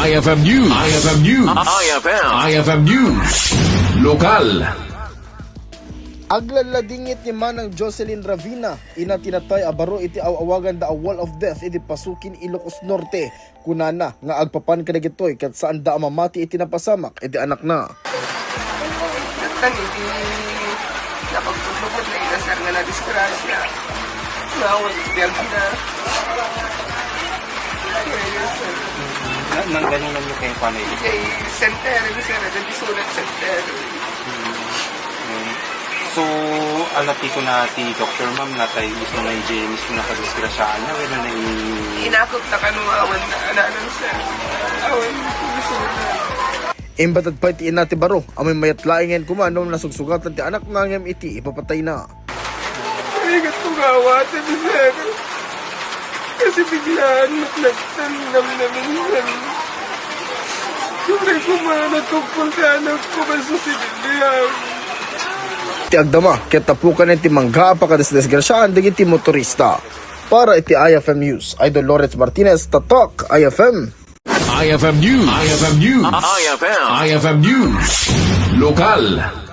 IFM News. IFM News. IFM News. Lokal. Aglaladingit ni Manang Jocelyn Ravina, ina tinatay abaro iti awagan da a wall of death iti pasukin Ilocos Norte. Kunana nga agpapan kadagitoy kat saan da mamati iti napasamak iti anak na. Nagtan iti napagtutupot na ilasar nga na-disgrasya. Nawag iti Ravina. Nang ganunan nyo kayo paano ito? Kay center, sir, nagisulat center. So, alati ko na ti Dr. Ma'am na tayo mismo na mismo nakadisgrasyaan na wala na Inakot na kanuawan na anan, sir. Awan, nagisulat. Imbatad pa iti ina ti baro, amoy mayat laingen kumano na sugsugatan ti anak na ngem iti ipapatay na. Rigat ko gawatan, sir. Kasi biglaan nagtanam namin yan. Yung kumanat ko pagkanap ko ba sa sinilihan. Ti agdama ket tapukan iti mangga pa kadisgrasyahan dagiti motorista. Para iti IFM News, Idol Lawrence Martinez, Tatak IFM. IFM News. IFM News. IFM News. Lokal.